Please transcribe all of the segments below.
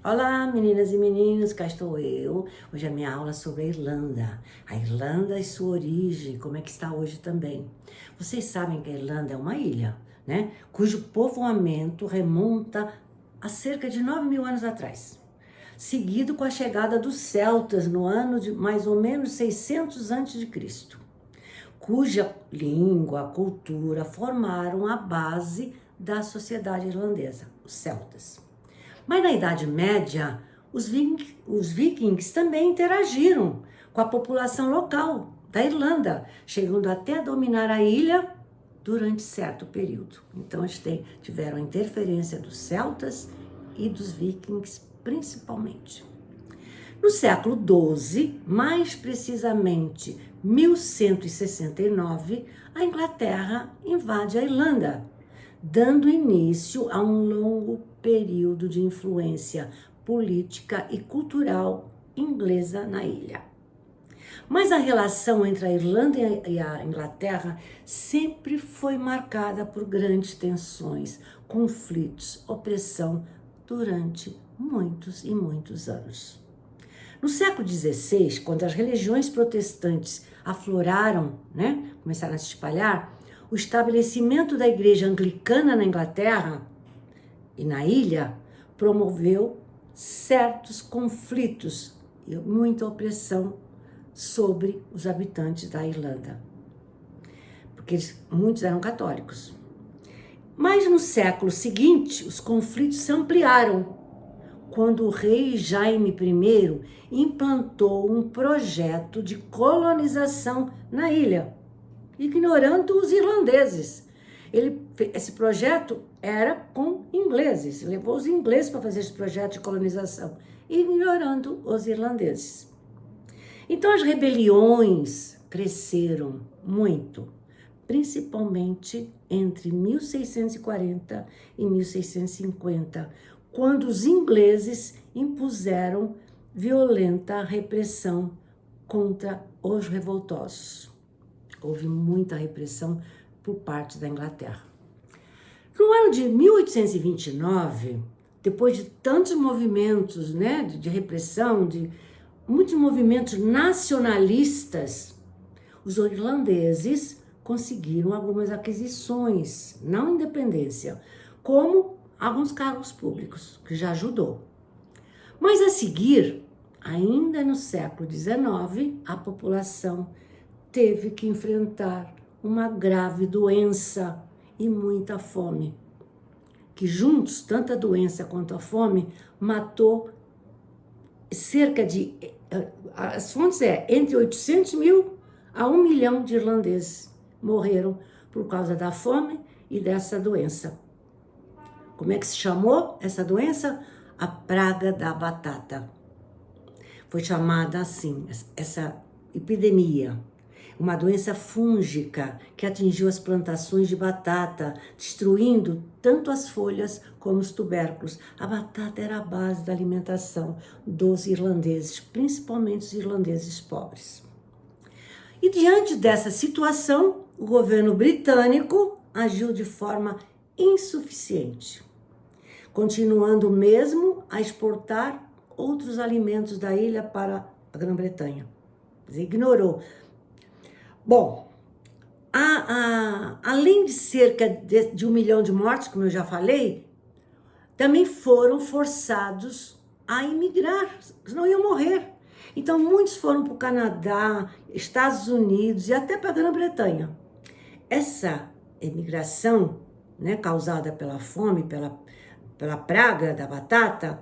Olá, meninas e meninos, cá estou eu. Hoje é a minha aula sobre a Irlanda. A Irlanda e sua origem, como é que está hoje também. Vocês sabem que a Irlanda é uma ilha, né? Cujo povoamento remonta a cerca de 9.000 anos atrás. Seguido com a chegada dos celtas no ano de mais ou menos 600 a.C., cuja língua, cultura formaram a base da sociedade irlandesa, os celtas. Mas na Idade Média, os vikings também interagiram com a população local da Irlanda, chegando até a dominar a ilha durante certo período. Então, eles tiveram a interferência dos celtas e dos vikings, principalmente. No século XII, mais precisamente 1169, a Inglaterra invade a Irlanda, dando início a um longo período de influência política e cultural inglesa na ilha. Mas a relação entre a Irlanda e a Inglaterra sempre foi marcada por grandes tensões, conflitos, opressão durante muitos e muitos anos. No século XVI, quando as religiões protestantes afloraram, começaram a se espalhar, o estabelecimento da igreja anglicana na Inglaterra e na ilha promoveu certos conflitos e muita opressão sobre os habitantes da Irlanda, porque muitos eram católicos. Mas no século seguinte, os conflitos se ampliaram, quando o rei Jaime I implantou um projeto de colonização na ilha, ignorando os irlandeses. Esse projeto era com ingleses, levou os ingleses para fazer esse projeto de colonização, ignorando os irlandeses. Então as rebeliões cresceram muito, principalmente entre 1640 e 1650, quando os ingleses impuseram violenta repressão contra os revoltosos. Houve muita repressão por parte da Inglaterra. No ano de 1829, depois de tantos movimentos, de repressão, de muitos movimentos nacionalistas, os irlandeses conseguiram algumas aquisições, não independência, como alguns cargos públicos, que já ajudou. Mas a seguir, ainda no século XIX, a população teve que enfrentar uma grave doença e muita fome, que juntos, tanto a doença quanto a fome, matou cerca de, as fontes entre 800 mil a 1 milhão de irlandeses morreram por causa da fome e dessa doença. Como é que se chamou essa doença? A praga da batata. Foi chamada assim, essa epidemia. Uma doença fúngica que atingiu as plantações de batata, destruindo tanto as folhas como os tubérculos. A batata era a base da alimentação dos irlandeses, principalmente os irlandeses pobres. E diante dessa situação, o governo britânico agiu de forma insuficiente, continuando mesmo a exportar outros alimentos da ilha para a Grã-Bretanha. Ignorou. Bom, além de cerca de 1 milhão de mortes, como eu já falei, também foram forçados a emigrar, senão iam morrer. Então, muitos foram para o Canadá, Estados Unidos e até para a Grã-Bretanha. Essa emigração, causada pela fome, pela praga da batata,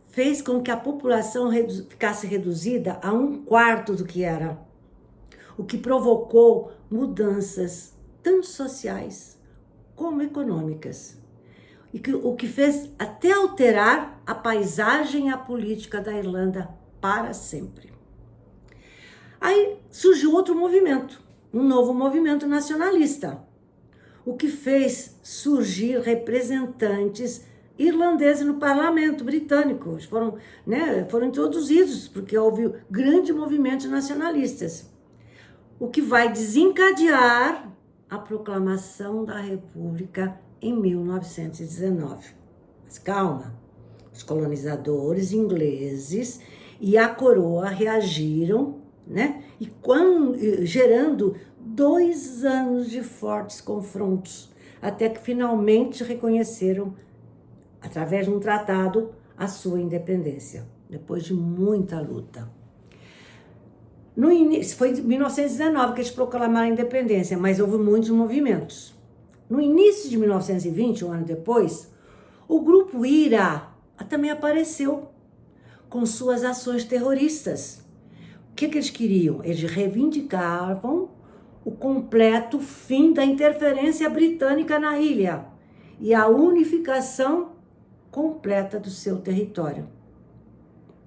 fez com que a população ficasse reduzida a 1/4 do que era, o que provocou mudanças tanto sociais como econômicas, o que fez até alterar a paisagem e a política da Irlanda para sempre. Aí surgiu outro movimento, um novo movimento nacionalista, o que fez surgir representantes irlandeses no parlamento britânico. Eles foram introduzidos porque houve grandes movimentos nacionalistas, o que vai desencadear a proclamação da República em 1919. Mas calma, os colonizadores ingleses e a coroa reagiram, né? Gerando 2 anos de fortes confrontos, até que finalmente reconheceram, através de um tratado, a sua independência, depois de muita luta. No início, foi em 1919 que eles proclamaram a independência, mas houve muitos movimentos. No início de 1920, um ano depois, o grupo IRA também apareceu com suas ações terroristas. O que eles queriam? Eles reivindicavam o completo fim da interferência britânica na ilha e a unificação completa do seu território.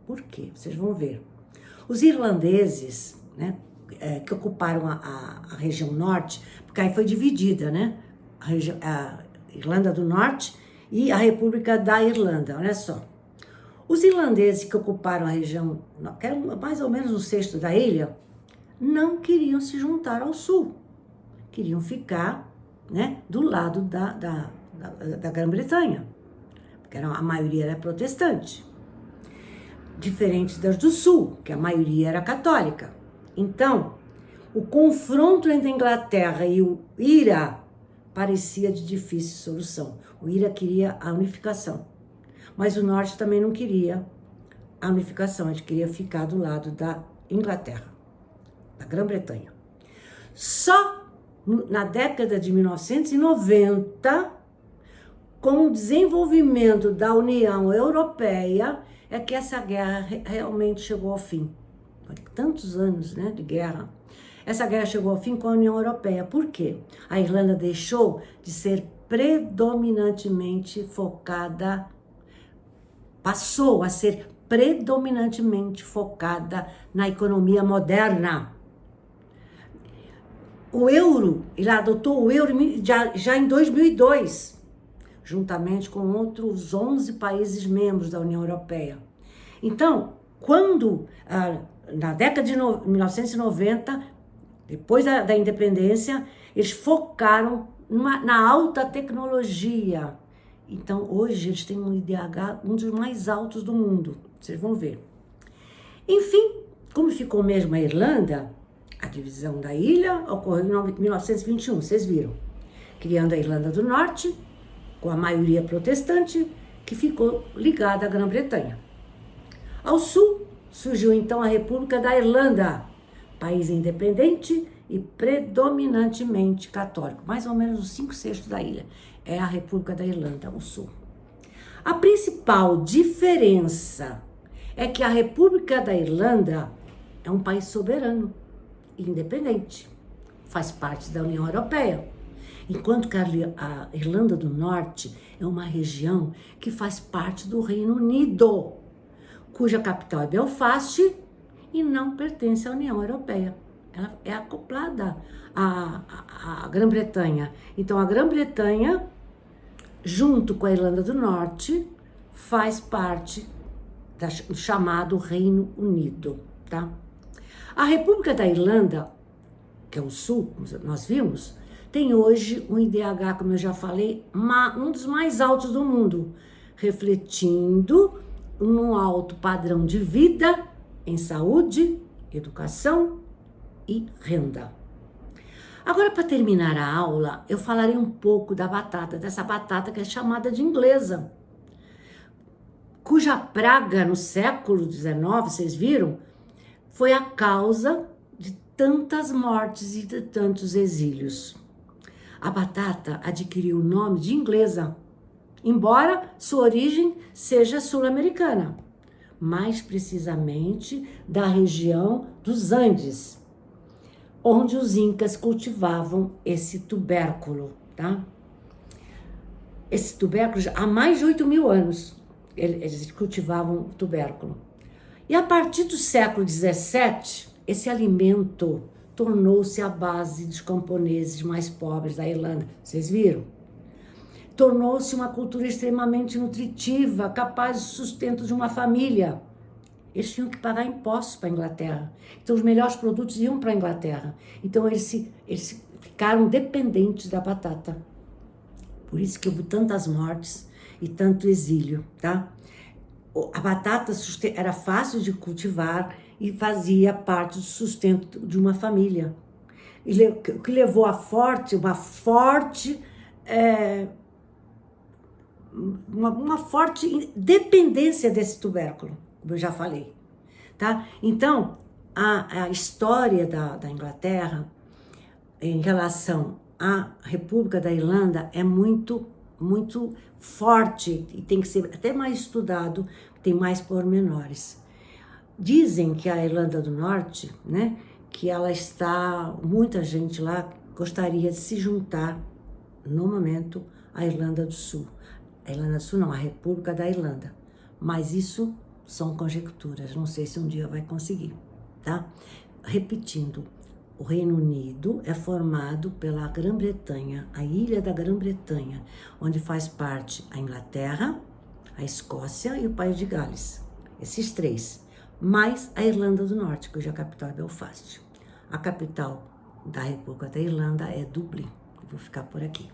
Por quê? Vocês vão ver. Os irlandeses, né, que ocuparam a região norte, porque aí foi dividida, né? A Irlanda do Norte e a República da Irlanda, olha só. Os irlandeses que ocuparam a região, que era mais ou menos um sexto da ilha, não queriam se juntar ao sul. Queriam ficar, né, do lado da Grã-Bretanha, porque a maioria era protestante. Diferente das do sul, que a maioria era católica. Então, o confronto entre a Inglaterra e o IRA parecia de difícil solução. O IRA queria a unificação, mas o norte também não queria a unificação, ele queria ficar do lado da Inglaterra, da Grã-Bretanha. Só na década de 1990, com o desenvolvimento da União Europeia, é que essa guerra realmente chegou ao fim. Tantos anos, né, de guerra. Essa guerra chegou ao fim com a União Europeia. Por quê? A Irlanda deixou de ser predominantemente focada, passou a ser predominantemente focada na economia moderna. O euro, ele adotou o euro já em 2002, juntamente com outros 11 países membros da União Europeia. Então, quando, na década de 1990, depois da independência, eles focaram na alta tecnologia. Então, hoje, eles têm um IDH, um dos mais altos do mundo. Vocês vão ver. Enfim, como ficou mesmo a Irlanda, a divisão da ilha ocorreu em 1921, vocês viram. Criando a Irlanda do Norte, com a maioria protestante, que ficou ligada à Grã-Bretanha. Ao sul, surgiu então a República da Irlanda, país independente e predominantemente católico. Mais ou menos os 5/6 da ilha é a República da Irlanda, o sul. A principal diferença é que a República da Irlanda é um país soberano e independente, faz parte da União Europeia. Enquanto que a Irlanda do Norte é uma região que faz parte do Reino Unido, cuja capital é Belfast e não pertence à União Europeia. Ela é acoplada à Grã-Bretanha. Então, a Grã-Bretanha, junto com a Irlanda do Norte, faz parte do chamado Reino Unido, tá? A República da Irlanda, que é o sul, como nós vimos, tem hoje um IDH, como eu já falei, um dos mais altos do mundo, refletindo um alto padrão de vida em saúde, educação e renda. Agora, para terminar a aula, eu falarei um pouco dessa batata que é chamada de inglesa, cuja praga no século XIX, vocês viram, foi a causa de tantas mortes e de tantos exílios. A batata adquiriu o nome de inglesa, embora sua origem seja sul-americana, mais precisamente da região dos Andes, onde os incas cultivavam esse tubérculo, tá? Esse tubérculo, há mais de 8.000 anos, eles cultivavam o tubérculo. E a partir do século XVII, esse alimento tornou-se a base dos camponeses mais pobres da Irlanda. Vocês viram? Tornou-se uma cultura extremamente nutritiva, capaz de sustento de uma família. Eles tinham que pagar impostos para a Inglaterra. Então, os melhores produtos iam para a Inglaterra. Então, eles ficaram dependentes da batata. Por isso que houve tantas mortes e tanto exílio, tá? A batata era fácil de cultivar e fazia parte do sustento de uma família. O que levou a uma forte dependência desse tubérculo, como eu já falei, tá? Então, a história da Inglaterra em relação à República da Irlanda é muito forte e tem que ser até mais estudado, tem mais pormenores. Dizem que a Irlanda do Norte, né, que ela está, muita gente lá gostaria de se juntar no momento à Irlanda do Sul. A Irlanda do Sul não, a República da Irlanda. Mas isso são conjecturas, não sei se um dia vai conseguir, tá? Repetindo, o Reino Unido é formado pela Grã-Bretanha, a ilha da Grã-Bretanha, onde faz parte a Inglaterra, a Escócia e o País de Gales. Esses três. Mais a Irlanda do Norte, cuja capital é Belfast. A capital da República da Irlanda é Dublin. Vou ficar por aqui.